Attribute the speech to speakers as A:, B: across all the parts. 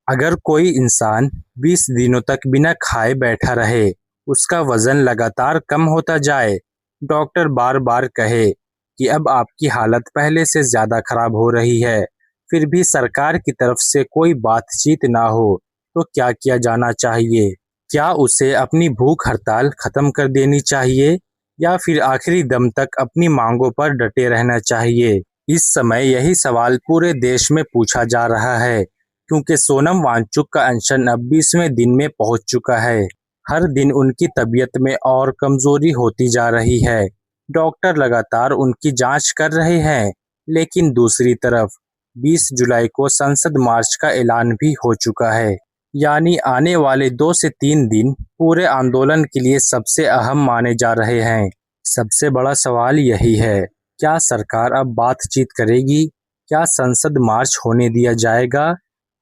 A: अगर कोई इंसान 20 दिनों तक बिना खाए बैठा रहे, उसका वजन लगातार कम होता जाए, डॉक्टर बार बार कहे कि अब आपकी हालत पहले से ज्यादा खराब हो रही है, फिर भी सरकार की तरफ से कोई बातचीत ना हो, तो क्या किया जाना चाहिए? क्या उसे अपनी भूख हड़ताल खत्म कर देनी चाहिए या फिर आखिरी दम तक अपनी मांगों पर डटे रहना चाहिए? इस समय यही सवाल पूरे देश में पूछा जा रहा है, क्योंकि सोनम वांगचुक का अनशन अब 20वें दिन में पहुंच चुका है। हर दिन उनकी तबीयत में और कमजोरी होती जा रही है। डॉक्टर लगातार उनकी जांच कर रहे हैं, लेकिन दूसरी तरफ 20 जुलाई को संसद मार्च का ऐलान भी हो चुका है। यानी आने वाले 2 से 3 दिन पूरे आंदोलन के लिए सबसे अहम माने जा रहे हैं। सबसे बड़ा सवाल यही है, क्या सरकार अब बातचीत करेगी? क्या संसद मार्च होने दिया जाएगा?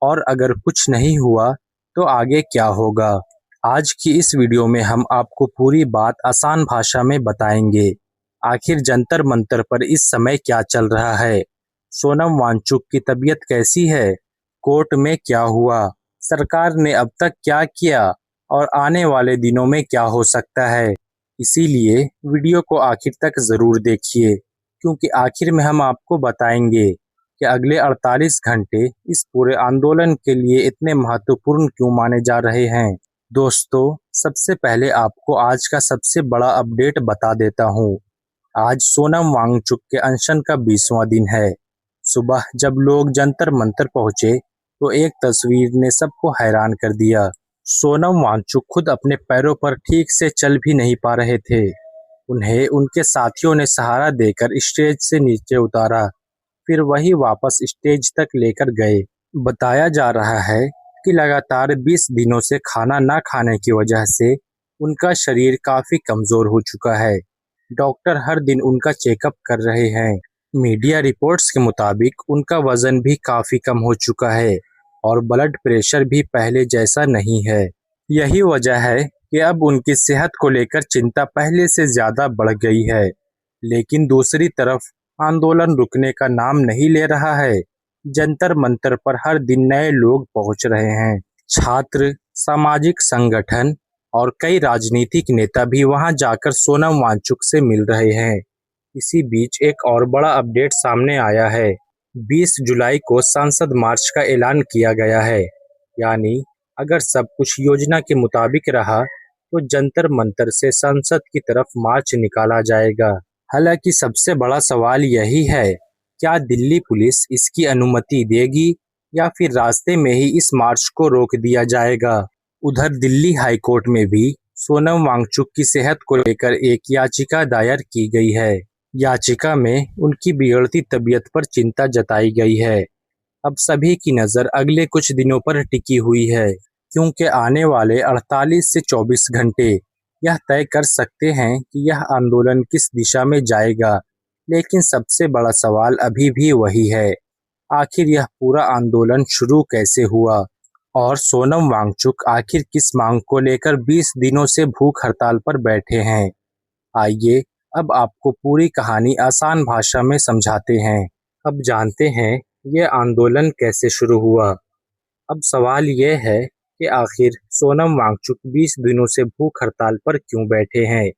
A: और अगर कुछ नहीं हुआ तो आगे क्या होगा? आज की इस वीडियो में हम आपको पूरी बात आसान भाषा में बताएंगे। आखिर जंतर मंतर पर इस समय क्या चल रहा है? सोनम वांगचुक की तबीयत कैसी है? कोर्ट में क्या हुआ? सरकार ने अब तक क्या किया? और आने वाले दिनों में क्या हो सकता है? इसीलिए वीडियो को आखिर तक जरूर देखिए, क्योंकि आखिर में हम आपको बताएंगे कि अगले 48 घंटे इस पूरे आंदोलन के लिए इतने महत्वपूर्ण क्यों माने जा रहे हैं। दोस्तों, सबसे पहले आपको आज का सबसे बड़ा अपडेट बता देता हूँ। आज सोनम वांगचुक के अनशन का 20वां दिन है। सुबह जब लोग जंतर मंतर पहुंचे तो एक तस्वीर ने सबको हैरान कर दिया। सोनम वांगचुक खुद अपने पैरों पर ठीक से चल भी नहीं पा रहे थे। उन्हें उनके साथियों ने सहारा देकर स्टेज से नीचे उतारा, फिर वही वापस स्टेज तक लेकर गए। बताया जा रहा है कि लगातार 20 दिनों से खाना ना खाने की वजह से उनका शरीर काफी कमजोर हो चुका है। डॉक्टर हर दिन उनका चेकअप कर रहे हैं। मीडिया रिपोर्ट्स के मुताबिक उनका वजन भी काफी कम हो चुका है और ब्लड प्रेशर भी पहले जैसा नहीं है। यही वजह है कि अब उनकी सेहत को लेकर चिंता पहले से ज्यादा बढ़ गई है। लेकिन दूसरी तरफ आंदोलन रुकने का नाम नहीं ले रहा है। जंतर मंतर पर हर दिन नए लोग पहुंच रहे हैं। छात्र, सामाजिक संगठन और कई राजनीतिक नेता भी वहां जाकर सोनम वांगचुक से मिल रहे हैं। इसी बीच एक और बड़ा अपडेट सामने आया है। 20 जुलाई को संसद मार्च का ऐलान किया गया है। यानी अगर सब कुछ योजना के मुताबिक रहा तो जंतर मंतर से संसद की तरफ मार्च निकाला जाएगा। हालांकि सबसे बड़ा सवाल यही है, क्या दिल्ली पुलिस इसकी अनुमति देगी या फिर रास्ते में ही इस मार्च को रोक दिया जाएगा? उधर दिल्ली हाई कोर्ट में भी सोनम वांगचुक की सेहत को लेकर एक याचिका दायर की गई है। याचिका में उनकी बिगड़ती तबीयत पर चिंता जताई गई है। अब सभी की नज़र अगले कुछ दिनों पर टिकी हुई है, क्योंकि आने वाले 48 से 24 घंटे यह तय कर सकते हैं कि यह आंदोलन किस दिशा में जाएगा। लेकिन सबसे बड़ा सवाल अभी भी वही है, आखिर यह पूरा आंदोलन शुरू कैसे हुआ और सोनम वांगचुक आखिर किस मांग को लेकर 20 दिनों से भूख हड़ताल पर बैठे हैं। आइए अब आपको पूरी कहानी आसान भाषा में समझाते हैं। अब जानते हैं ये आंदोलन कैसे शुरू हुआ। अब सवाल ये है कि आखिर सोनम वांगचुक 20 दिनों से भूख हड़ताल पर क्यों बैठे हैं।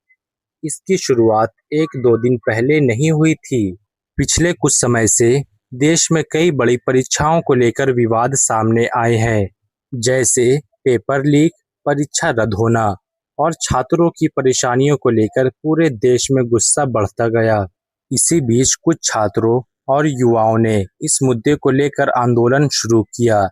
A: इसकी शुरुआत 1-2 दिन पहले नहीं हुई थी। पिछले कुछ समय से देश में कई बड़ी परीक्षाओं को लेकर विवाद सामने आए हैं, जैसे पेपर लीक, परीक्षा रद्द होना और छात्रों की परेशानियों को लेकर पूरे देश में गुस्सा बढ़ता गया। इसी बीच कुछ छात्रों और युवाओं ने इस मुद्दे को लेकर आंदोलन शुरू किया।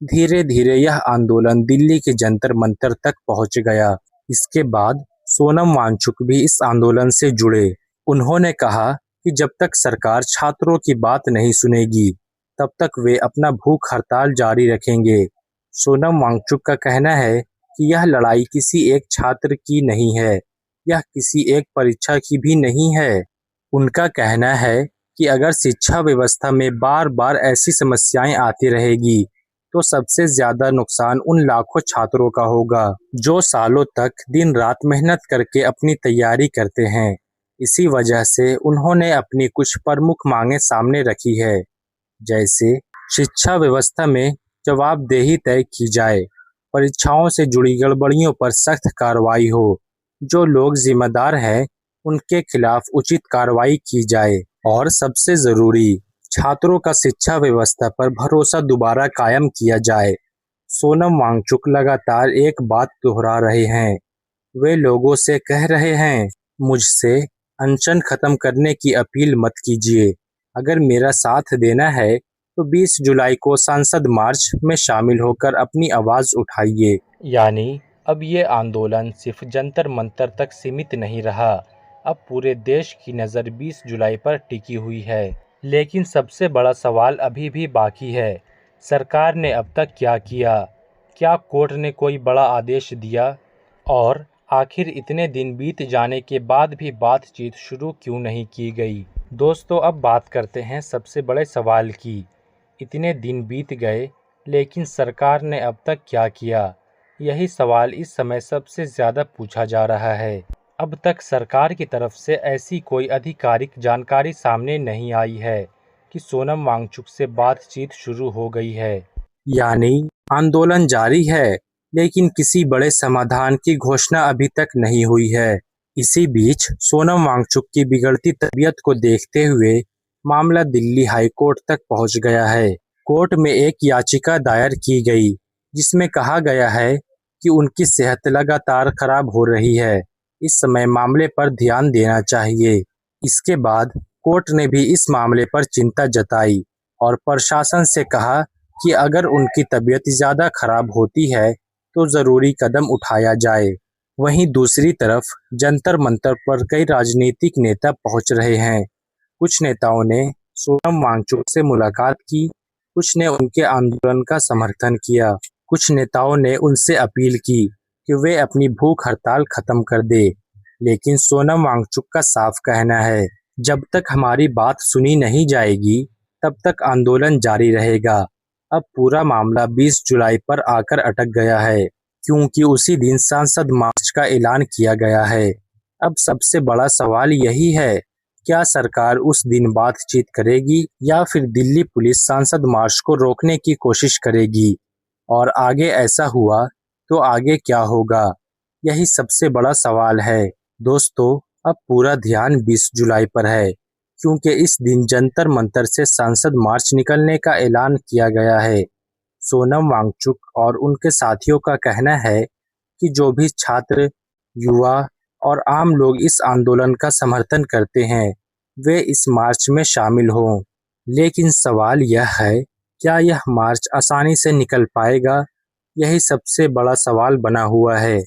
A: धीरे धीरे यह आंदोलन दिल्ली के जंतर मंतर तक पहुंच गया। इसके बाद सोनम वांगचुक भी इस आंदोलन से जुड़े। उन्होंने कहा कि जब तक सरकार छात्रों की बात नहीं सुनेगी, तब तक वे अपना भूख हड़ताल जारी रखेंगे। सोनम वांगचुक का कहना है कि यह लड़ाई किसी एक छात्र की नहीं है, यह किसी एक परीक्षा की भी नहीं है। उनका कहना है कि अगर शिक्षा व्यवस्था में बार बार ऐसी समस्याएं आती रहेगी तो सबसे ज्यादा नुकसान उन लाखों छात्रों का होगा जो सालों तक दिन रात मेहनत करके अपनी तैयारी करते हैं। इसी वजह से उन्होंने अपनी कुछ प्रमुख मांगे सामने रखी है, जैसे शिक्षा व्यवस्था में जवाबदेही तय की जाए, परीक्षाओं से जुड़ी गड़बड़ियों पर सख्त कार्रवाई हो, जो लोग जिम्मेदार हैं उनके खिलाफ उचित कार्रवाई की जाए और सबसे जरूरी छात्रों का शिक्षा व्यवस्था पर भरोसा दोबारा कायम किया जाए। सोनम वांगचुक लगातार एक बात दोहरा रहे हैं। वे लोगों से कह रहे हैं, मुझसे अनशन खत्म करने की अपील मत कीजिए। अगर मेरा साथ देना है तो 20 जुलाई को संसद मार्च में शामिल होकर अपनी आवाज उठाइए। यानी अब ये आंदोलन सिर्फ जंतर मंतर तक सीमित नहीं रहा। अब पूरे देश की नज़र 20 जुलाई पर टिकी हुई है। लेकिन सबसे बड़ा सवाल अभी भी बाकी है। सरकार ने अब तक क्या किया? क्या कोर्ट ने कोई बड़ा आदेश दिया? और आखिर इतने दिन बीत जाने के बाद भी बातचीत शुरू क्यों नहीं की गई? दोस्तों, अब बात करते हैं सबसे बड़े सवाल की। इतने दिन बीत गए, लेकिन सरकार ने अब तक क्या किया? यही सवाल इस समय सबसे ज़्यादा पूछा जा रहा है। अब तक सरकार की तरफ से ऐसी कोई आधिकारिक जानकारी सामने नहीं आई है कि सोनम वांगचुक से बातचीत शुरू हो गई है। यानी आंदोलन जारी है, लेकिन किसी बड़े समाधान की घोषणा अभी तक नहीं हुई है। इसी बीच सोनम वांगचुक की बिगड़ती तबीयत को देखते हुए मामला दिल्ली हाई कोर्ट तक पहुंच गया है। कोर्ट में एक याचिका दायर की गई, जिसमें कहा गया है कि उनकी सेहत लगातार खराब हो रही है। इस समय मामले पर ध्यान देना चाहिए। इसके बाद कोर्ट ने भी इस मामले पर चिंता जताई और प्रशासन से कहा कि अगर उनकी तबीयत ज़्यादा खराब होती है तो ज़रूरी कदम उठाया जाए। वहीं दूसरी तरफ जंतर मंतर पर कई राजनीतिक नेता पहुंच रहे हैं। कुछ नेताओं ने सोनम वांगचुक से मुलाकात की, कुछ ने उनके आंदोलन का समर्थन किया, कुछ नेताओं ने उनसे अपील की कि वे अपनी भूख हड़ताल खत्म कर दे। लेकिन सोनम वांगचुक का साफ कहना है, जब तक हमारी बात सुनी नहीं जाएगी तब तक आंदोलन जारी रहेगा। अब पूरा मामला 20 जुलाई पर आकर अटक गया है, क्योंकि उसी दिन संसद मार्च का ऐलान किया गया है। अब सबसे बड़ा सवाल यही है, क्या सरकार उस दिन बातचीत करेगी या फिर दिल्ली पुलिस संसद मार्च को रोकने की कोशिश करेगी? और आगे ऐसा हुआ तो आगे क्या होगा? यही सबसे बड़ा सवाल है। दोस्तों, अब पूरा ध्यान 20 जुलाई पर है, क्योंकि इस दिन जंतर मंतर से संसद मार्च निकलने का ऐलान किया गया है। सोनम वांगचुक और उनके साथियों का कहना है कि जो भी छात्र, युवा और आम लोग इस आंदोलन का समर्थन करते हैं, वे इस मार्च में शामिल हों। लेकिन सवाल यह है, क्या यह मार्च आसानी से निकल पाएगा? यही सबसे बड़ा सवाल बना हुआ है।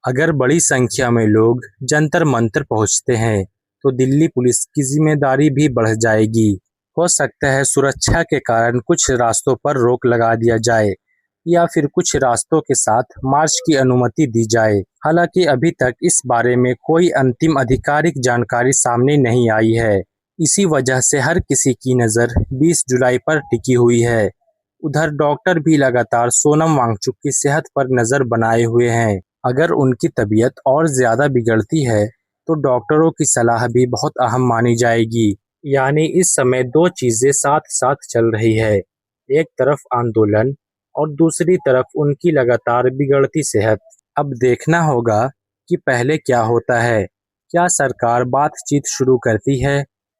A: अगर बड़ी संख्या में लोग जंतर मंतर पहुंचते हैं तो दिल्ली पुलिस की जिम्मेदारी भी बढ़ जाएगी। हो सकता है सुरक्षा के कारण कुछ रास्तों पर रोक लगा दिया जाए या फिर कुछ रास्तों के साथ मार्च की अनुमति दी जाए। हालांकि अभी तक इस बारे में कोई अंतिम आधिकारिक जानकारी सामने नहीं आई है। इसी वजह से हर किसी की नज़र 20 जुलाई पर टिकी हुई है। उधर डॉक्टर भी लगातार सोनम वांगचुक की सेहत पर नज़र बनाए हुए हैं। अगर उनकी तबीयत और ज़्यादा बिगड़ती है तो डॉक्टरों की सलाह भी बहुत अहम मानी जाएगी। यानी इस समय दो चीज़ें साथ साथ चल रही है, एक तरफ आंदोलन और दूसरी तरफ उनकी लगातार बिगड़ती सेहत। अब देखना होगा कि पहले क्या होता है, क्या सरकार बातचीत शुरू करती है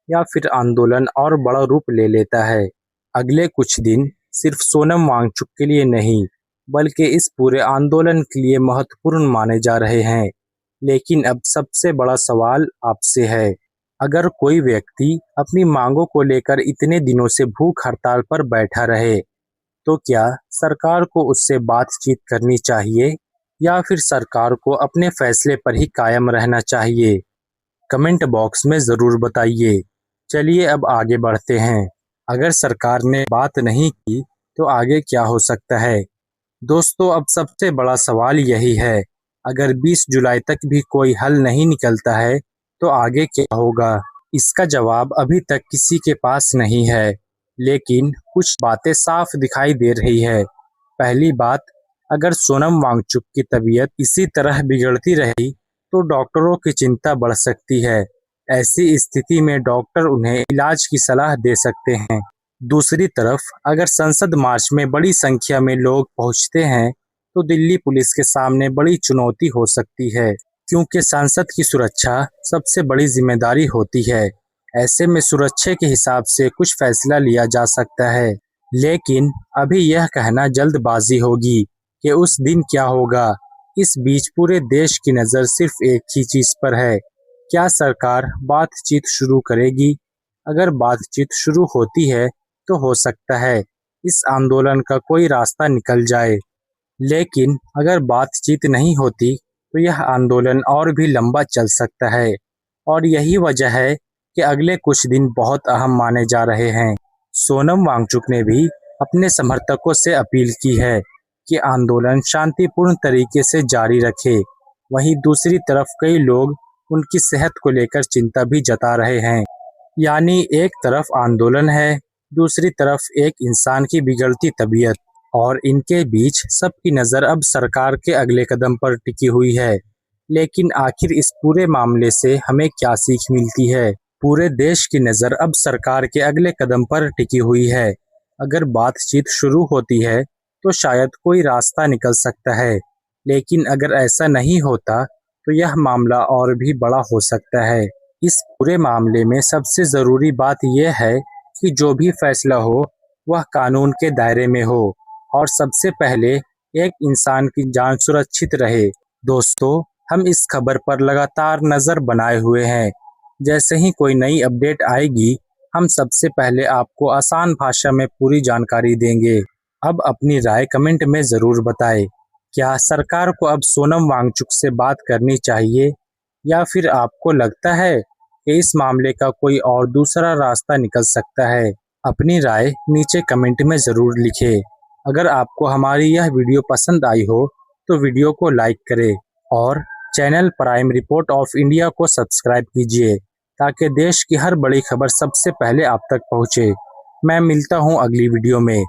A: या फिर आंदोलन और बड़ा रूप ले लेता है। अगले कुछ दिन सिर्फ सोनम वांगचुक के लिए नहीं, बल्कि इस पूरे आंदोलन के लिए महत्वपूर्ण माने जा रहे हैं। लेकिन अब सबसे बड़ा सवाल आपसे है, अगर कोई व्यक्ति अपनी मांगों को लेकर इतने दिनों से भूख हड़ताल पर बैठा रहे, तो क्या सरकार को उससे बातचीत करनी चाहिए या फिर सरकार को अपने फैसले पर ही कायम रहना चाहिए? कमेंट बॉक्स में ज़रूर बताइए। चलिए अब आगे बढ़ते हैं। अगर सरकार ने बात नहीं की तो आगे क्या हो सकता है? दोस्तों, अब सबसे बड़ा सवाल यही है, अगर 20 जुलाई तक भी कोई हल नहीं निकलता है तो आगे क्या होगा? इसका जवाब अभी तक किसी के पास नहीं है, लेकिन कुछ बातें साफ दिखाई दे रही है। पहली बात, अगर सोनम वांगचुक की तबीयत इसी तरह बिगड़ती रही तो डॉक्टरों की चिंता बढ़ सकती है। ऐसी स्थिति में डॉक्टर उन्हें इलाज की सलाह दे सकते हैं, दूसरी तरफ अगर संसद मार्च में बड़ी संख्या में लोग पहुंचते हैं तो दिल्ली पुलिस के सामने बड़ी चुनौती हो सकती है, क्योंकि सांसद की सुरक्षा सबसे बड़ी जिम्मेदारी होती है। ऐसे में सुरक्षा के हिसाब से कुछ फैसला लिया जा सकता है, लेकिन अभी यह कहना जल्दबाजी होगी कि उस दिन क्या होगा। इस बीच पूरे देश की नज़र सिर्फ एक ही चीज पर है, क्या सरकार बातचीत शुरू करेगी। अगर बातचीत शुरू होती है तो हो सकता है इस आंदोलन का कोई रास्ता निकल जाए, लेकिन अगर बातचीत नहीं होती तो यह आंदोलन और भी लंबा चल सकता है। और यही वजह है कि अगले कुछ दिन बहुत अहम माने जा रहे हैं। सोनम वांगचुक ने भी अपने समर्थकों से अपील की है कि आंदोलन शांतिपूर्ण तरीके से जारी रखे। वहीं दूसरी तरफ कई लोग उनकी सेहत को लेकर चिंता भी जता रहे हैं। यानी एक तरफ आंदोलन है, दूसरी तरफ एक इंसान की बिगड़ती तबीयत, और इनके बीच सबकी नज़र अब सरकार के अगले कदम पर टिकी हुई है। लेकिन आखिर इस पूरे मामले से हमें क्या सीख मिलती है? पूरे देश की नज़र अब सरकार के अगले कदम पर टिकी हुई है। अगर बातचीत शुरू होती है तो शायद कोई रास्ता निकल सकता है, लेकिन अगर ऐसा नहीं होता तो यह मामला और भी बड़ा हो सकता है। इस पूरे मामले में सबसे ज़रूरी बात यह है कि जो भी फैसला हो वह कानून के दायरे में हो और सबसे पहले एक इंसान की जान सुरक्षित रहे। दोस्तों, हम इस खबर पर लगातार नज़र बनाए हुए हैं। जैसे ही कोई नई अपडेट आएगी हम सबसे पहले आपको आसान भाषा में पूरी जानकारी देंगे। अब अपनी राय कमेंट में ज़रूर बताएं। क्या सरकार को अब सोनम वांगचुक से बात करनी चाहिए, या फिर आपको लगता है कि इस मामले का कोई और दूसरा रास्ता निकल सकता है? अपनी राय नीचे कमेंट में ज़रूर लिखें। अगर आपको हमारी यह वीडियो पसंद आई हो तो वीडियो को लाइक करें और channel prime report of India को सब्सक्राइब कीजिए, ताकि देश की हर बड़ी खबर सबसे पहले आप तक पहुंचे। मैं मिलता हूं अगली वीडियो में।